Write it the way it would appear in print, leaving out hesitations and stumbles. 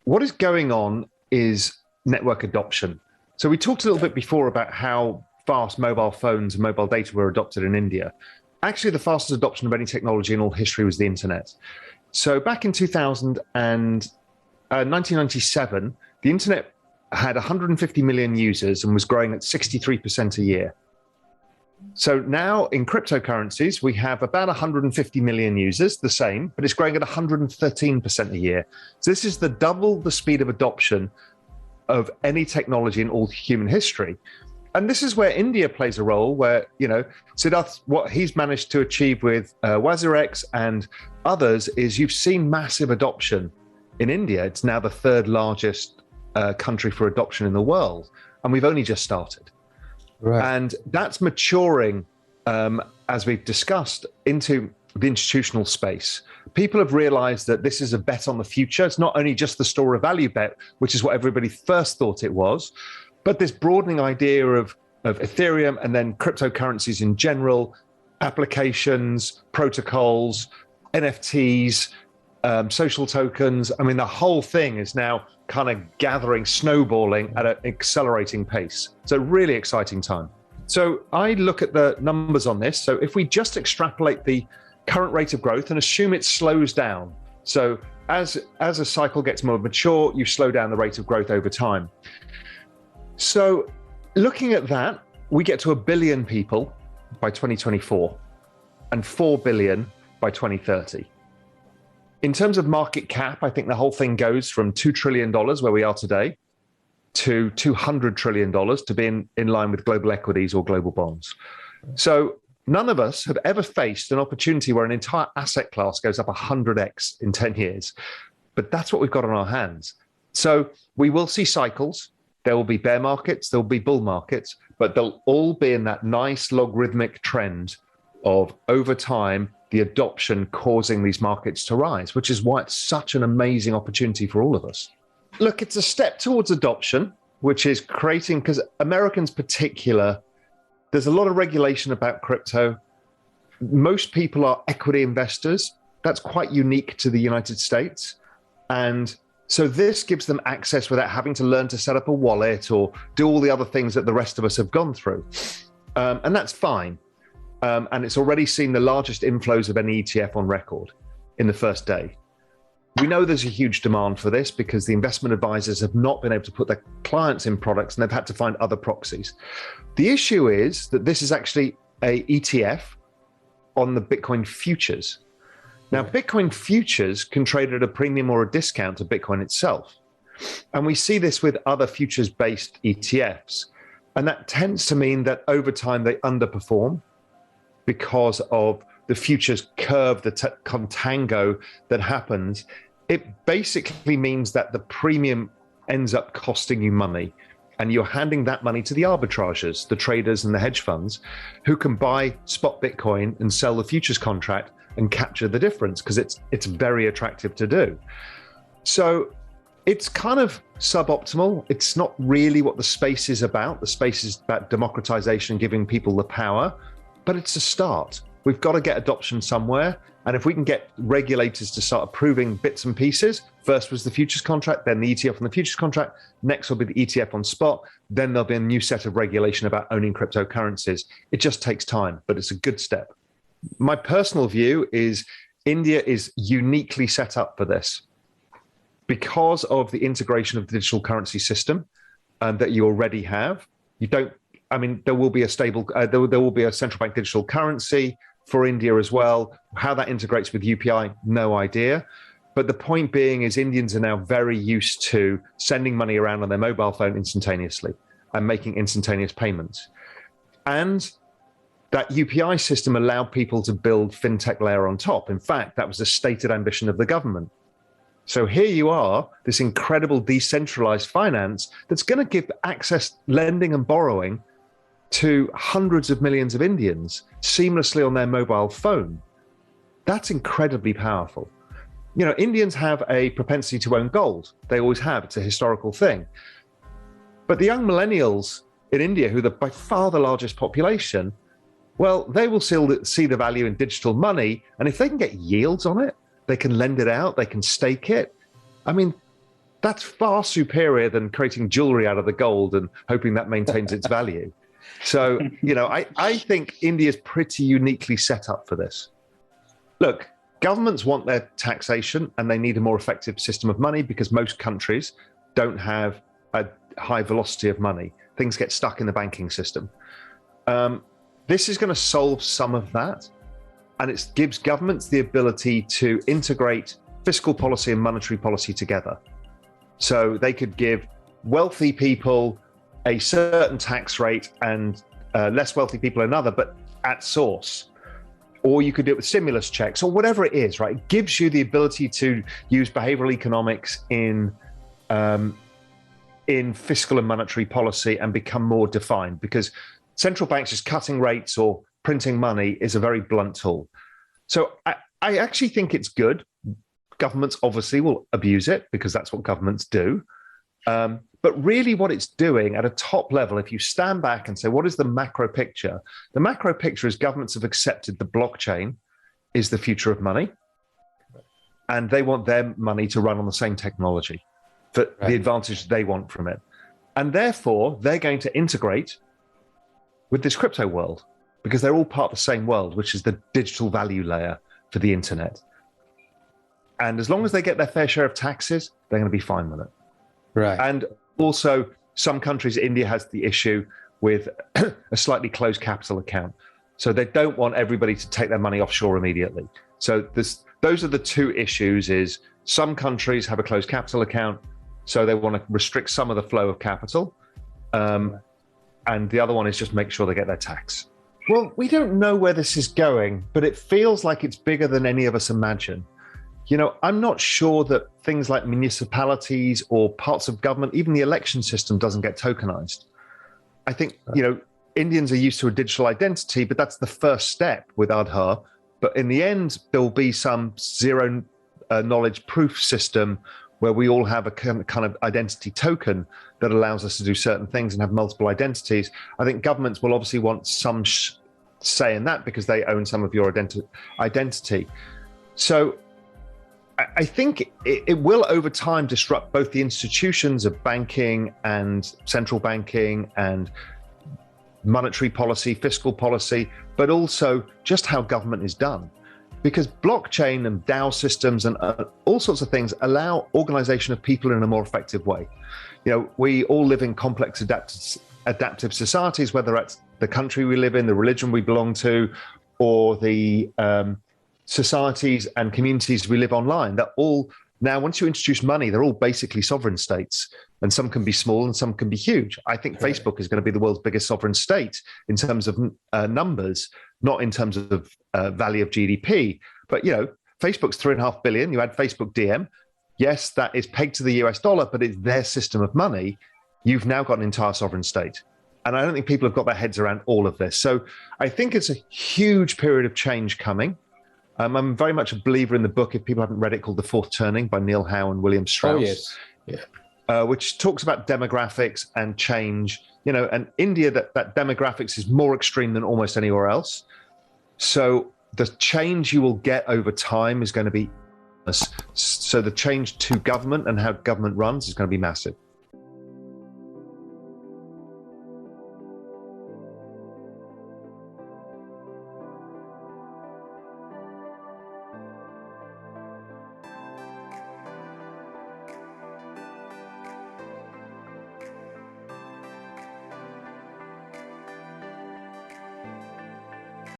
what is going on is network adoption. So we talked a little bit before about how fast mobile phones and mobile data were adopted in India. Actually, the fastest adoption of any technology in all history was the internet. So back in 1997, the internet had 150 million users and was growing at 63% a year. So now in cryptocurrencies, we have about 150 million users, the same, but it's growing at 113% a year. So this is double the speed of adoption of any technology in all human history. And this is where India plays a role, where, Siddharth, what he's managed to achieve with WazirX and others is you've seen massive adoption in India. It's now the third largest country for adoption in the world. And we've only just started. Right. And that's maturing, as we've discussed, into the institutional space. People have realized that this is a bet on the future. It's not only just the store of value bet, which is what everybody first thought it was, but this broadening idea of Ethereum and then cryptocurrencies in general, applications, protocols, NFTs, social tokens. I mean, the whole thing is now kind of gathering, snowballing at an accelerating pace. It's a really exciting time. So I look at the numbers on this. So if we just extrapolate the current rate of growth and assume it slows down. So as a cycle gets more mature, you slow down the rate of growth over time. So looking at that, we get to 1 billion people by 2024 and 4 billion by 2030. In terms of market cap, I think the whole thing goes from $2 trillion, where we are today, to $200 trillion to be in line with global equities or global bonds. So none of us have ever faced an opportunity where an entire asset class goes up 100x in 10 years. But that's what we've got on our hands. So we will see cycles. There will be bear markets, there will be bull markets, but they'll all be in that nice logarithmic trend of, over time, the adoption causing these markets to rise, which is why it's such an amazing opportunity for all of us. Look, it's a step towards adoption, which is creating, because Americans particular, there's a lot of regulation about crypto. Most people are equity investors. That's quite unique to the United States. And so this gives them access without having to learn to set up a wallet or do all the other things that the rest of us have gone through. And that's fine. And it's already seen the largest inflows of any ETF on record in the first day. We know there's a huge demand for this because the investment advisors have not been able to put their clients in products and they've had to find other proxies. The issue is that this is actually a ETF on the Bitcoin futures. Now, Bitcoin futures can trade at a premium or a discount to Bitcoin itself. And we see this with other futures-based ETFs. And that tends to mean that over time they underperform because of the futures curve, the contango that happens. It basically means that the premium ends up costing you money. And you're handing that money to the arbitrageurs, the traders and the hedge funds, who can buy spot Bitcoin and sell the futures contract and capture the difference because it's very attractive to do. So it's kind of suboptimal. It's not really what the space is about. The space is about democratization, giving people the power, but it's a start. We've got to get adoption somewhere. And if we can get regulators to start approving bits and pieces, first was the futures contract, then the ETF on the futures contract, next will be the ETF on spot, then there'll be a new set of regulation about owning cryptocurrencies. It just takes time, but it's a good step. My personal view is India is uniquely set up for this because of the integration of the digital currency system that you already have. There will be a there will be a central bank digital currency for India as well. How that integrates with UPI, no idea. But the point being is Indians are now very used to sending money around on their mobile phone instantaneously and making instantaneous payments. And that UPI system allowed people to build fintech layer on top. In fact, that was a stated ambition of the government. So here you are, this incredible decentralized finance that's going to give access, lending and borrowing to hundreds of millions of Indians seamlessly on their mobile phone. That's incredibly powerful. Indians have a propensity to own gold. They always have. It's a historical thing. But the young millennials in India, who are by far the largest population, well, they will still see the value in digital money. And if they can get yields on it, they can lend it out, they can stake it. I mean, That's far superior than creating jewelry out of the gold and hoping that maintains its value. So, I think India's pretty uniquely set up for this. Look, governments want their taxation and they need a more effective system of money because most countries don't have a high velocity of money. Things get stuck in the banking system. This is going to solve some of that. And it gives governments the ability to integrate fiscal policy and monetary policy together. So they could give wealthy people a certain tax rate and less wealthy people another, but at source. Or you could do it with stimulus checks or whatever it is, right? It gives you the ability to use behavioral economics in fiscal and monetary policy and become more defined, because central banks just cutting rates or printing money is a very blunt tool. So I actually think it's good. Governments obviously will abuse it because that's what governments do. But really what it's doing at a top level, if you stand back and say, what is the macro picture? The macro picture is governments have accepted the blockchain is the future of money. And they want their money to run on the same technology for the advantage they want from it. And therefore, they're going to integrate with this crypto world because they're all part of the same world, which is the digital value layer for the internet. And as long as they get their fair share of taxes, they're going to be fine with it. Right. And also, some countries, India has the issue with a slightly closed capital account. So they don't want everybody to take their money offshore immediately. So those are the two issues is some countries have a closed capital account, so they want to restrict some of the flow of capital. And the other one is just make sure they get their tax. Well, we don't know where this is going, but it feels like it's bigger than any of us imagine. I'm not sure that things like municipalities or parts of government, even the election system doesn't get tokenized. I think, Indians are used to a digital identity, but that's the first step with Aadhaar. But in the end, there'll be some zero knowledge proof system where we all have a kind of identity token that allows us to do certain things and have multiple identities. I think governments will obviously want some say in that because they own some of your identity. So I think it will over time disrupt both the institutions of banking and central banking and monetary policy, fiscal policy, but also just how government is done. Because blockchain and DAO systems and all sorts of things allow organization of people in a more effective way. We all live in complex adaptive societies, whether that's the country we live in, the religion we belong to, or the societies and communities we live online. They're all now, once you introduce money, they're all basically sovereign states, and some can be small and some can be huge. I think Facebook is going to be the world's biggest sovereign state in terms of numbers, not in terms of value of GDP. But Facebook's 3.5 billion. You add Facebook DM. Yes, that is pegged to the US dollar, but it's their system of money. You've now got an entire sovereign state. And I don't think people have got their heads around all of this. So I think it's a huge period of change coming. I'm very much a believer in the book, if people haven't read it, called The Fourth Turning by Neil Howe and William Strauss. Oh, yes. Yeah. Which talks about demographics and change. And India, that demographics is more extreme than almost anywhere else. So the change you will get over time is going to be, so the change to government and how government runs is going to be massive.